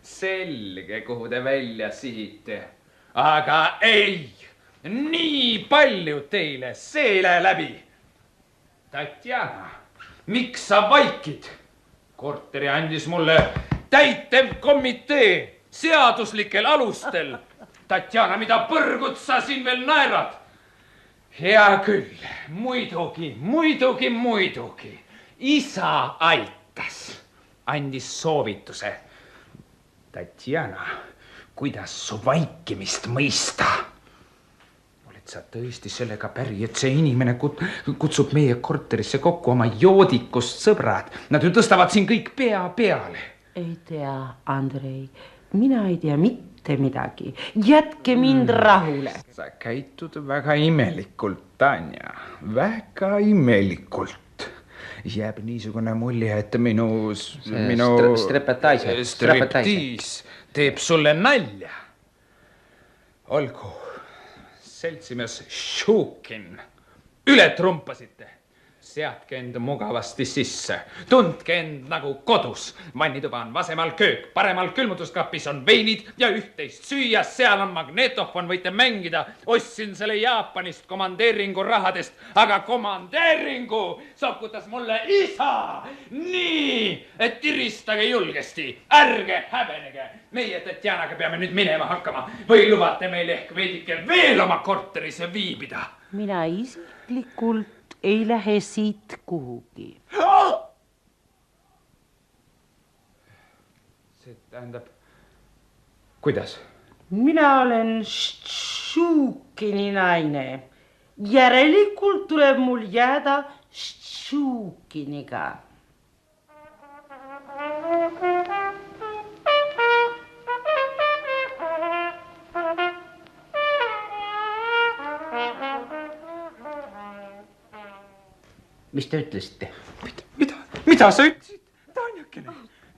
selge, kuhu te välja sihite. Aga ei, nii palju teile, see ei lähe läbi. Tatjana, miks sa vaikid? Korteri andis mulle täitevkomitee seaduslikel alustel. Tatjana, mida põrgut sa siin veel naerad? Hea küll, muidugi. Isa aitas, andis soovituse. Tatjana, kuidas su vaikimist mõista? Oled sa tõesti sellega päri, et see inimene kutsub meie korterisse kokku oma joodikust sõbrad? Nad ju tõstavad siin kõik pea peale. Ei tea, Andrei, mina ei tea mitte midagi. Jätke mind rahule. Sa käitud väga imelikult, Tanja, väga imelikult. Jääb niisugune mulje, et minu striptiis teeb sulle nalja. Olgu, seltsimees Šukin, üle trumpasite. Seadke end mugavasti sisse. Tundke end nagu kodus. Vannituba on vasemal köök, paremal külmutuskapis on veinid ja üht-teist süüa. Seal on magnetofon, võite mängida. Ostsin selle Jaapanist komandeeringu rahadest, aga komandeeringu sokutas mulle isa. Nii, et tiristage julgesti. Ärge häbenege. Meie Tatjanaga peame nüüd minema hakkama. Või lubate meil ehk veidike veel oma korteris viibida? Mina isiklikult ei lähe siit kuhugi. See tähendab, kuidas? Mina olen Šukini naine. Järelikult tuleb mul jääda Šukiniga. Mis te ütlesite? Mida sa ütlesid?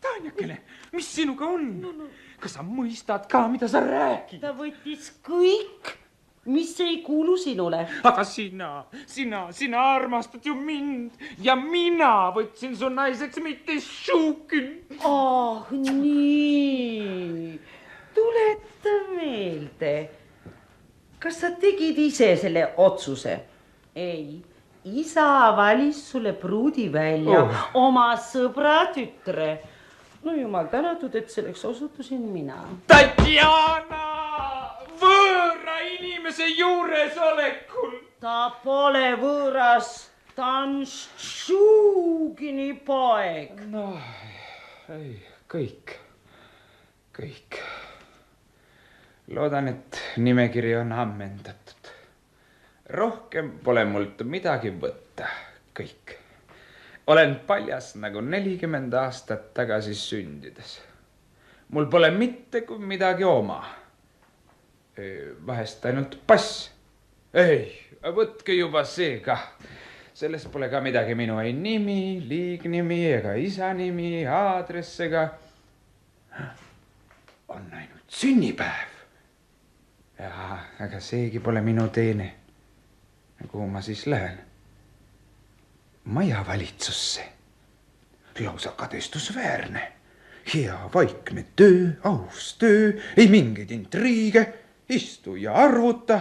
Tanjakene, mis sinuga on? Kas sa mõistad ka, mida sa räägid? Ta võttis kõik, mis ei kuulu sinule. Aga sina armastad ju mind ja mina võtsin su naiseks, mitte Šukin. Oh, nii. Tuleta meelde. Kas sa tegid ise selle otsuse? Ei. Isa valis sulle pruudi välja, oma sõbra tütre. No jumal tänatud, et selleks osutusin mina. Tatjana, võõra inimese juures olekul. Ta pole võõras, ta on Šugini poeg. No, ei, kõik. Loodan, et nimekiri on ammendatud. Rohkem pole mult midagi võtta, kõik. Olen paljas nagu 40 aastat tagasi sündides. Mul pole mitte kui midagi oma. Vahest ainult pass. Ei, võtke juba see kah. Selles pole ka midagi minu ei nimi, liignimi ega isa nimi, aadress ega... On ainult sünnipäev. Ja, aga seegi pole minu teene. Kuhu ma siis lähen? Majavalitsusse. Lausa kadestusväärne. Hea vaikne töö, aus töö, ei mingeid intriige. Istu ja arvuta.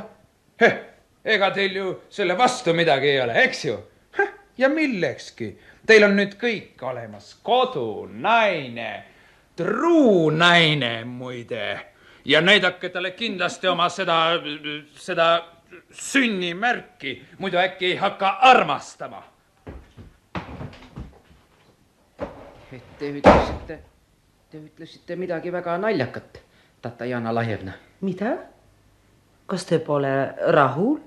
Ega teil ju selle vastu midagi ei ole, eks ju? Ja millekski. Teil on nüüd kõik olemas. Kodu, naine, truu naine muide. Ja näidake talle kindlasti oma seda sünnimärki, muidu äkki ei hakka armastama. Te ütlesite midagi väga naljakat, Tatjana Lajevna. Mida? Kas te pole rahul?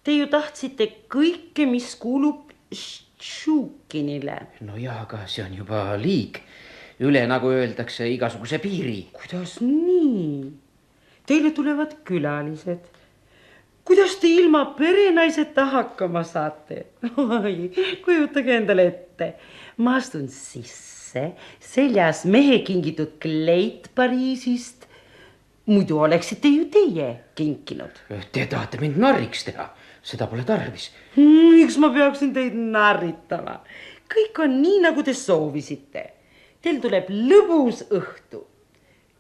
Te ju tahtsite kõike, mis kuulub Šukinile. No jaa, aga see on juba liig. Üle, nagu öeldakse, igasuguse piiri. Kuidas nii? Teile tulevad külalised. Kuidas te ilma perenaiseta hakkama saate? Kujutage endale ette. Ma astun sisse, seljas mehe kingitud kleit Pariisist. Muidu oleksite ju teie kinkinud. Te tahate mind narriks teha. Seda pole tarvis. Miks ma peaksin teid narritama? Kõik on nii, nagu te soovisite. Teil tuleb lõbus õhtu.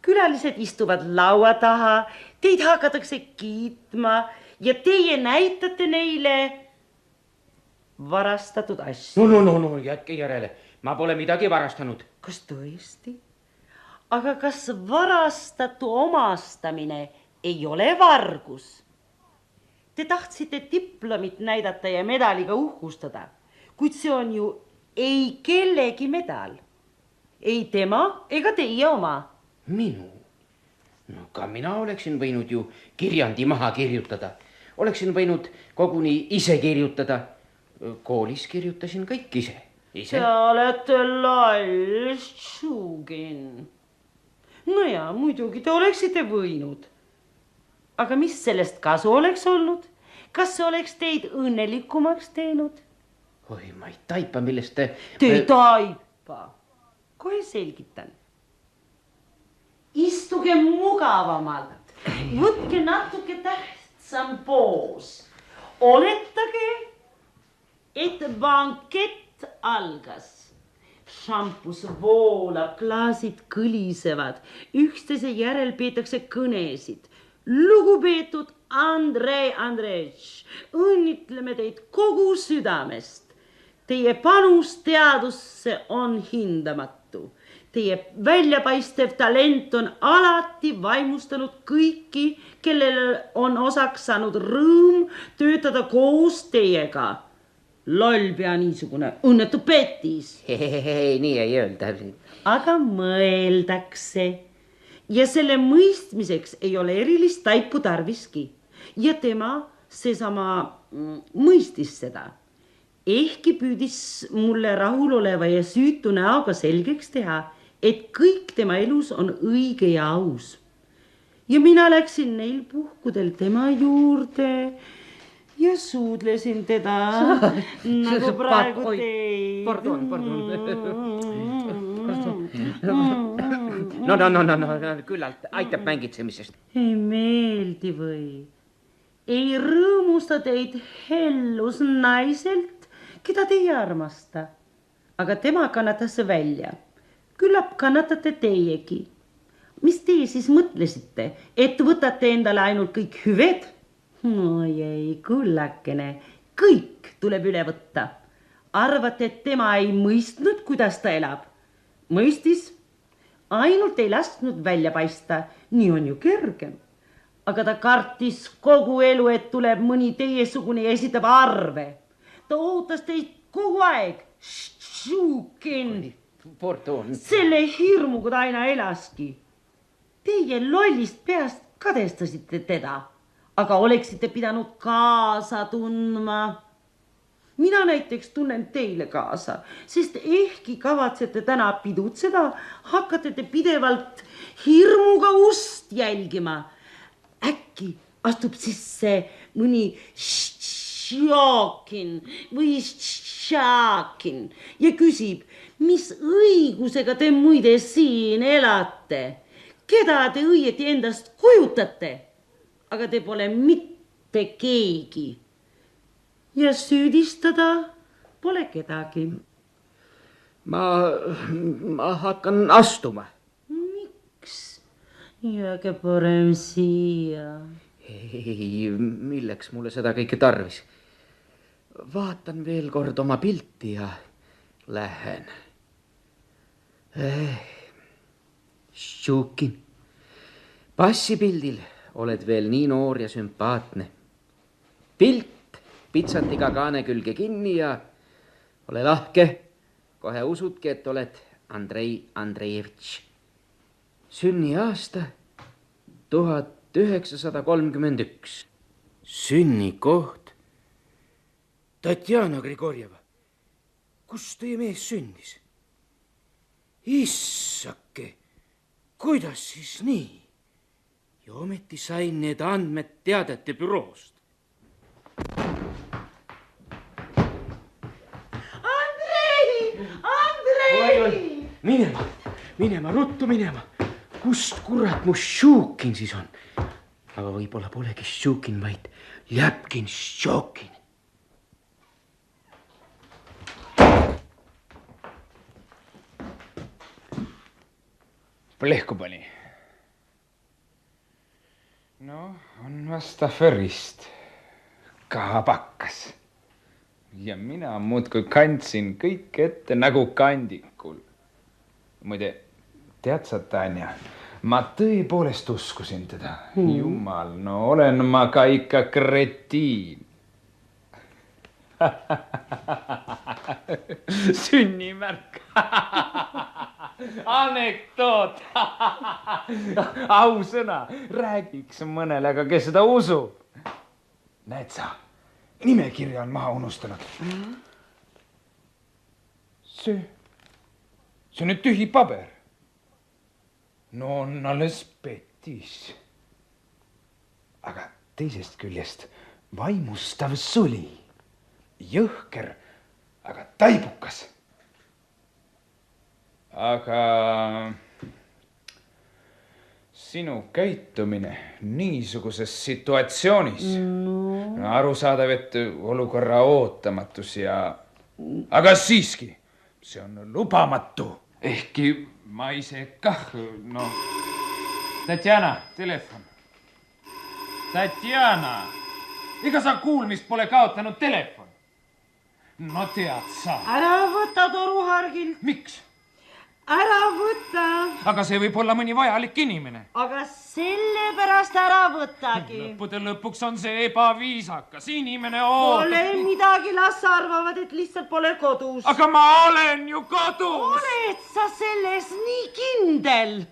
Külalised istuvad laua taha, teid hakatakse kiitma ja teie näitate neile varastatud asju. No, jätke järele. Ma pole midagi varastanud. Kas tõesti? Aga kas varastatu omastamine ei ole vargus? Te tahtsite diplomit näidata ja medaliga uhkustada, kuid see on ju ei kellegi medal. Ei tema ega teie oma. Minu? No ka mina oleksin võinud ju kirjandi maha kirjutada. oleksin võinud koguni ise kirjutada. Koolis kirjutasin kõik ise. Te olete loll, Šugin. No ja, muidugi te oleksite võinud. Aga mis sellest kasu oleks olnud? Kas see oleks teid õnnelikumaks teinud? Oi, ma ei taipa, millest te... Te ei taipa. Kohe selgitan. Istuge mugavamalt. Võtke natuke tähtsam poos. Oletage, et bankett algas. Šampus voolab, klaasid kõlisevad, üksteise järel peetakse kõnesid. Lugupeetud Andrei Andreevitš, õnnitleme teid kogu südamest. Teie panus teadusse on hindamatu. Teie väljapaistev talent on alati vaimustanud kõiki, kellel on osaks saanud rõõm töötada koos teiega. Loll pea niisugune õnnetu petis. Ei, nii ei öelda. Aga mõeldakse. Ja selle mõistmiseks ei ole erilist taipu tarviski. Ja tema seesama mõistis seda. Ehkki püüdis mulle rahuloleva ja süütu näoga selgeks teha, et kõik tema elus on õige ja aus. Ja mina läksin neil puhkudel tema juurde ja suudlesin teda nagu praegu teid. Pardon. No, küllalt aitab mängitsemisest. Ei meeldi või? Ei rõõmusta teid hellus naiselt, keda te ei armasta. Aga tema kannatas välja. Küllap kannatate teiegi. Mis te siis mõtlesite, et võtate endale ainult kõik hüved? Oi ei, kullakene, kõik tuleb üle võtta. Arvate, et tema ei mõistnud, kuidas ta elab? Mõistis? Ainult ei lasknud välja paista, nii on ju kergem. Aga ta kartis kogu elu, et tuleb mõni teiesugune ja esitab arve. Ta ootas teid kogu aeg. Šukin. Pardon. Selle hirmuga ta aina elaski. Teie lollist peast kadestasite teda, aga oleksite pidanud kaasa tundma. Mina näiteks tunnen teile kaasa, sest ehkki kavatsete täna pidutseda, hakkate te pidevalt hirmuga ust jälgima. Äkki astub sisse mõni Šokin või Šakin ja küsib, mis õigusega te muide siin elate, keda te õieti endast kujutate, aga te pole mitte keegi. Ja süüdistada pole kedagi. Ma hakkan astuma. Miks? Jääge parem siia. Ei, milleks mulle seda kõike tarvis? Vaatan veel kord oma pilti ja lähen. Šukin, passipildil oled veel nii noor ja sümpaatne. Pilt pitsatiga kaane külge kinni ja ole lahke. Kohe usudki, et oled Andrei Andreevitš. Sünniaasta 1931. Sünnikoht Tatjana Grigorjeva. Kus teie mees sündis? Issake, kuidas siis nii? Ja ometi sain need andmed teadete büroost. Andrei! Minema, ruttu minema. Kust kurat mu Šukin siis on? Aga võib-olla polegi Šukin, vaid Ljapkin Šokin. Plehku pani. No, on vast aferist. Kaabakkas. Ja mina muudkui kandsin kõik ette nagu kandikul. Muide, tead sa, Tanja, ma tõepoolest uskusin teda. Jumal, no olen ma ka ikka kretiin. Sünnimärk. Anekdoot. Ausõna, räägiks mõnele, aga kes seda usub. näed sa, nimekirja on maha unustanud. see on nüüd tühi paber. No on alles petis. Aga teisest küljest vaimustav suli. Jõhker, aga taibukas. Aga sinu käitumine niisuguses situatsioonis, arusaadav, et olukorra ootamatus ja... Aga siiski, see on lubamatu. Ehkki ma ise kah, no... Tatjana, telefon. Tatjana, ega sa kuulmist pole kaotanud telefon? No tead sa. Ära võta toruhargilt. Miks? Ära võta. Aga see võib olla mõni vajalik inimene. Aga sellepärast ära võtagi. Lõppude lõpuks on see ebaviisakas. Inimene Pole midagi, las arvavad, et lihtsalt pole kodus. Aga ma olen ju kodus. Oled sa selles nii kindel?